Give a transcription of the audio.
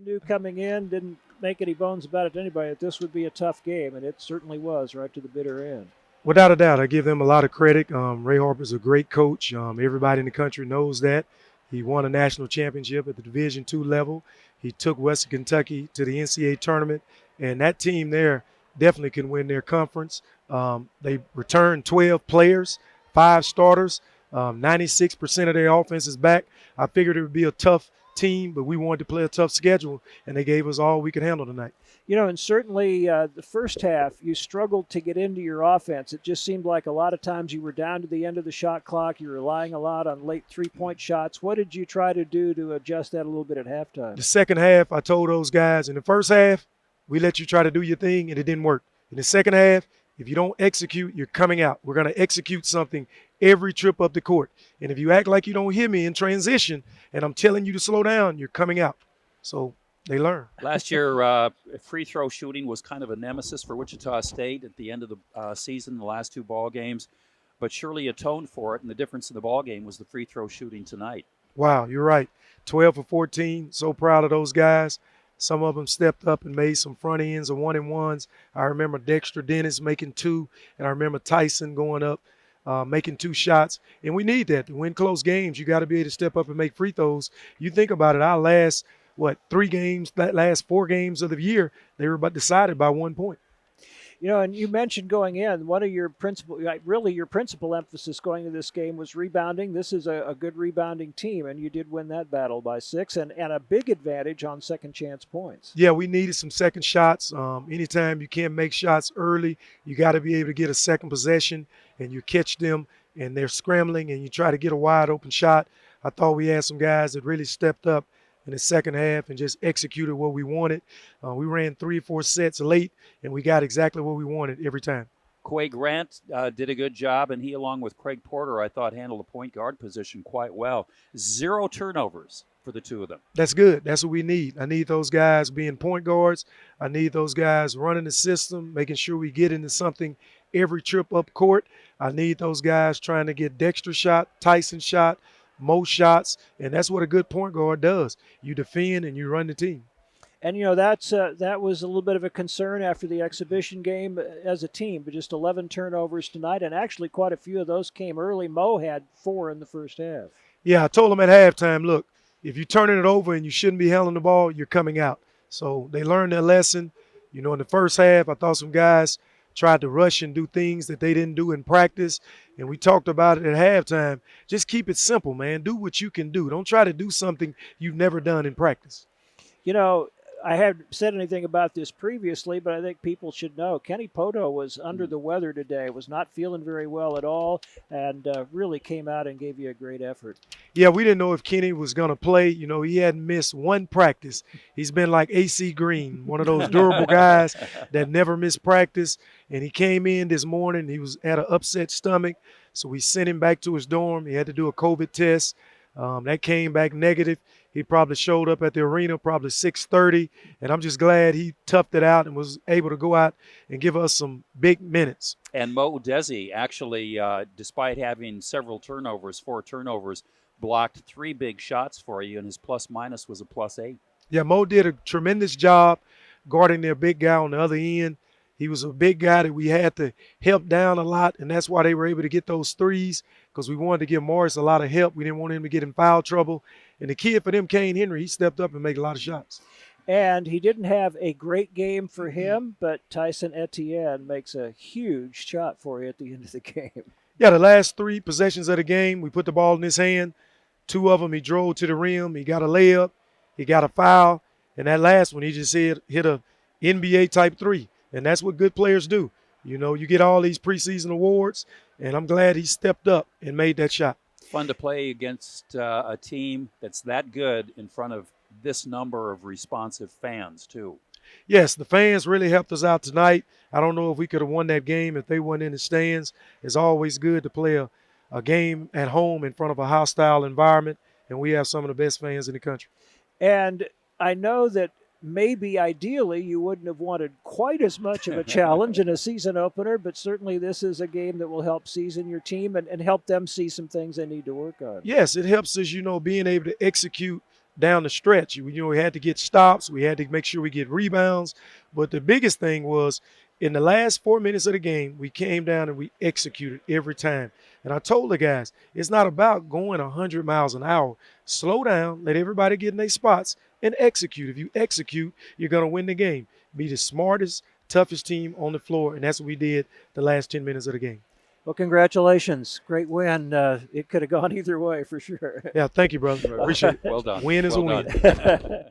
knew coming in, didn't make any bones about it to anybody, that this would be a tough game, and it certainly was right to the bitter end. Without a doubt, I give them a lot of credit. Ray Harper's a great coach. Everybody in the country knows that. He won a national championship at the Division II level. He took Western Kentucky to the NCAA tournament, and that team there definitely can win their conference. They returned 12 players, 5 starters. 96% of their offense is back. I figured it would be a tough team, but we wanted to play a tough schedule, and they gave us all we could handle tonight. And certainly the first half, you struggled to get into your offense. It just seemed like a lot of times you were down to the end of the shot clock. You were relying a lot on late three-point shots. What did you try to do to adjust that a little bit at halftime? The second half, I told those guys, in the first half, we let you try to do your thing, and it didn't work. In the second half, if you don't execute, you're coming out. We're going to execute something every trip up the court. And if you act like you don't hear me in transition and I'm telling you to slow down, you're coming out. So they learn. Last year, free throw shooting was kind of a nemesis for Wichita State at the end of the season, the last 2 ball games. But surely atoned for it, and the difference in the ball game was the free throw shooting tonight. Wow, you're right. 12 for 14. So proud of those guys. Some of them stepped up and made some front ends or 1-and-1s. I remember Dexter Dennis making 2, and I remember Tyson going up, making 2 shots. And we need that to win close games. You got to be able to step up and make free throws. You think about it, our last, 3 games, that last 4 games of the year, they were about decided by 1 point. And you mentioned going in, one of your principal emphasis going into this game was rebounding. This is a good rebounding team, and you did win that battle by 6, and a big advantage on second chance points. Yeah, we needed some second shots. Anytime you can't make shots early, you got to be able to get a second possession, and you catch them, and they're scrambling, and you try to get a wide open shot. I thought we had some guys that really stepped up in the second half and just executed what we wanted. We ran 3 or 4 sets late, and we got exactly what we wanted every time. Quay Grant did a good job, and he, along with Craig Porter, I thought handled the point guard position quite well. 0 turnovers for the 2 of them. That's good. That's what we need. I need those guys being point guards. I need those guys running the system, making sure we get into something every trip up court. I need those guys trying to get Dexter shot, Tyson shot, most shots, and that's what a good point guard does. You defend and you run the team. And that was a little bit of a concern after the exhibition game as a team, but just 11 turnovers tonight, and actually quite a few of those came early. Mo had 4 in the first half. Yeah, I told him at halftime, look, if you're turning it over and you shouldn't be handling the ball, you're coming out. So they learned their lesson. In the first half, I thought some guys tried to rush and do things that they didn't do in practice. And we talked about it at halftime. Just keep it simple, man. Do what you can do. Don't try to do something you've never done in practice. I haven't said anything about this previously, but I think people should know Kenny Poto was under the weather today, was not feeling very well at all, and really came out and gave you a great effort. Yeah, we didn't know if Kenny was going to play. He hadn't missed 1 practice. He's been like AC Green, one of those durable guys that never miss practice. And he came in this morning. He was at an upset stomach, so we sent him back to his dorm. He had to do a COVID test. That came back negative. He probably showed up at the arena probably 6:30, and I'm just glad he toughed it out and was able to go out and give us some big minutes. And Mo Desi actually, despite having several turnovers, 4 turnovers, blocked 3 big shots for you, and his plus-minus was a +8. Yeah, Mo did a tremendous job guarding their big guy on the other end. He was a big guy that we had to help down a lot, and that's why they were able to get those threes, because we wanted to give Morris a lot of help. We didn't want him to get in foul trouble. And the kid for them, Kane Henry, he stepped up and made a lot of shots. And he didn't have a great game for him, but Tyson Etienne makes a huge shot for you at the end of the game. Yeah, the last 3 possessions of the game, we put the ball in his hand. 2 of them, he drove to the rim. He got a layup. He got a foul. And that last one, he just hit a NBA-type 3. And that's what good players do. You get all these preseason awards, and I'm glad he stepped up and made that shot. Fun to play against a team that's that good in front of this number of responsive fans, too. Yes, the fans really helped us out tonight. I don't know if we could have won that game if they weren't in the stands. It's always good to play a game at home in front of a hostile environment, and we have some of the best fans in the country. And I know that maybe ideally you wouldn't have wanted quite as much of a challenge in a season opener, but certainly this is a game that will help season your team and help them see some things they need to work on. Yes, it helps us, being able to execute down the stretch. We had to get stops. We had to make sure we get rebounds. But the biggest thing was in the last 4 minutes of the game, we came down and we executed every time. And I told the guys, it's not about going 100 miles an hour. Slow down, let everybody get in their spots, and execute. If you execute, you're going to win the game. Be the smartest, toughest team on the floor, and that's what we did the last 10 minutes of the game. Well, congratulations. Great win. It could have gone either way for sure. Yeah, thank you, brother. Appreciate it. Well done. Win is Well a win. done.